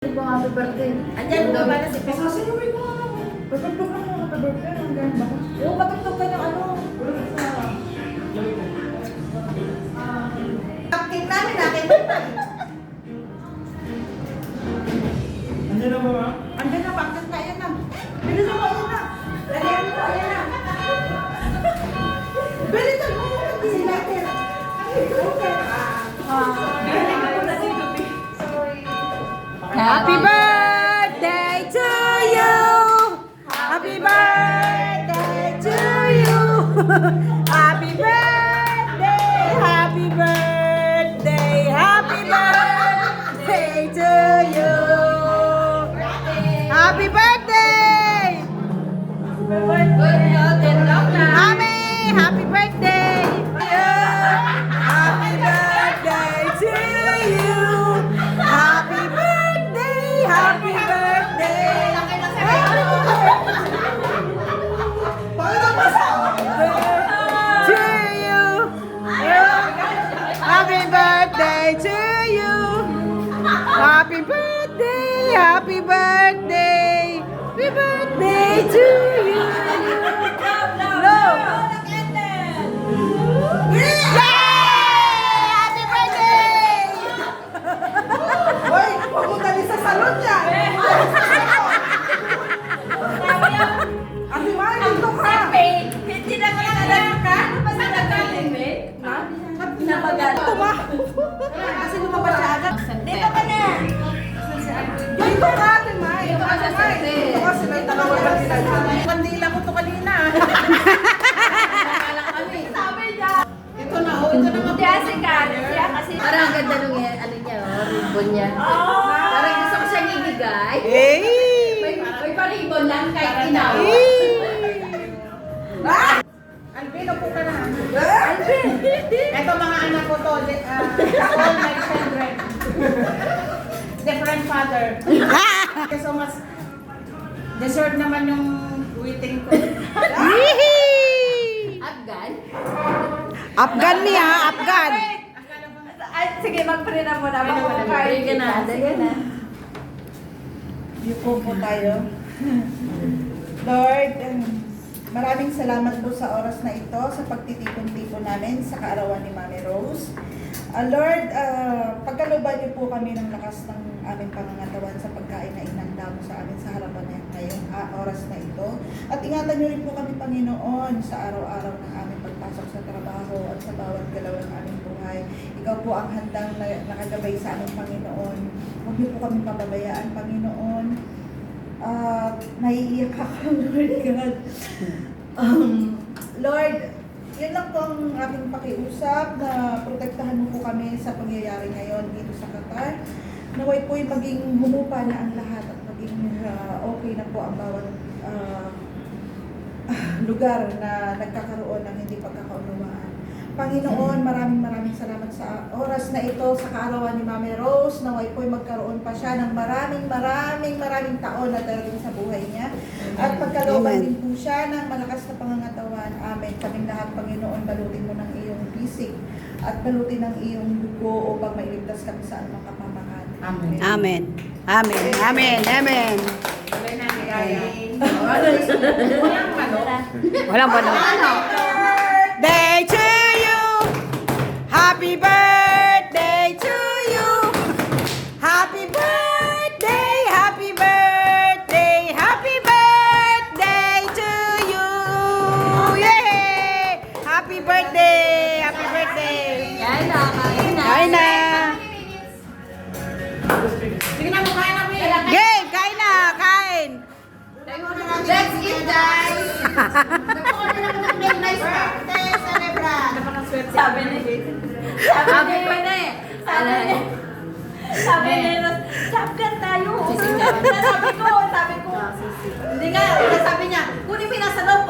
Happy birthday. Andyan, bumaba na si Pep. Sasayaw mo. Patugtog na mo. Happy birthday. Hanggang ba? Oo, patugtog ka ng ano. Cupcake namin, natin ba? Andiyan na ba ma? Andyan na, bakit na, ayan na. Bilisan mo, ayan na. Ayan na, ayan na. Bilisan mo, kasi natin. Happy birthday to you. Happy birthday to you. Happy birthday. Happy birthday. Happy birthday to you. Happy birthday. Mami, happy birthday. Happy birthday to you. Happy birthday. Happy birthday. To you. Happy birthday to you. Happy birthday. Happy birthday. Happy birthday to you. No. Yay! Happy birthday! Hoy! Huwag mo dali sa salon niya! Ate Mai, dito ka! Hindi na ko lang ka? Basta nagaling, eh. Tumaho. Kasi lumabas siya agad. Dito ka na. Dito ka, Ate Mai! Dito ka sa sarte. Dito ka, sila yung dalawa lang nila. Kandila ko to kanina. Sabi niya. Ito na, oh. Ito na Siya si Karen. Siya kasi. Parang ang ganda nung ano niya, ribbon niya. Parang gusto ko siyang ibigay. Hey! May pa-ribbon lang kahit inaw. Alvin, upo ka na. Alvin! Ito mga anak ko to. All my children. Different father. Kasi so mas deserve naman yung waiting ko. Afghan? Afghan niya, Afghan. Ay, sige, mag-pray na muna. Pray ka na. Dali na. Yuko po tayo. Lord, maraming salamat po sa oras na ito, sa pagtitipon-tipon namin sa kaarawan ni Mami Rose. Lord, pagkaluban niyo po kami ng lakas ng aming pangangatawan sa pagkain na inanda mo sa amin sa harapan na ngayong oras na ito. At ingatan niyo rin po kami, Panginoon, sa araw-araw ng aming pagpasok sa trabaho at sa bawat galaw ng aming buhay. Ikaw po ang handang nakagabay sa aming Panginoon. Huwag niyo po kami pababayaan, Panginoon. Naiiyak ako, Lord God. Lord, yun lang po ang ating pakiusap na protektahan mo po kami sa pangyayari ngayon dito sa Qatar. Naway po'y maging humupa na ang lahat at maging okay na po ang bawat lugar na nagkakaroon ng hindi pagkakaunawaan. Panginoon, maraming salamat sa oras na ito, sa kaarawan ni Mami Rose. Naway po'y magkaroon pa siya ng maraming taon na darating sa buhay niya. At pagkalooban din po siya ng malakas na pangangatawan. Amen. Kaming lahat, Panginoon, balutin mo ng iyong bisig at balutin ng iyong dugo upang mailigtas kami sa anumang kapamakan. Amen. Amen. Amen. Amen. Amen. Walang balo. Birthday to you. Happy birthday to you. Happy birthday. Happy birthday. Happy birthday to you. Yay! Happy birthday. Happy birthday. Yan na, kain na. Kain na. Sige na, makain na, Mia. Game, kain na, kain. Let's eat, guys! Nice birthday, celebra. Sabi ko na eh. Sabi ni Chapkan tayo. Sabi ko. Hindi nga, sabi niya, kunin mo yung nasa loob,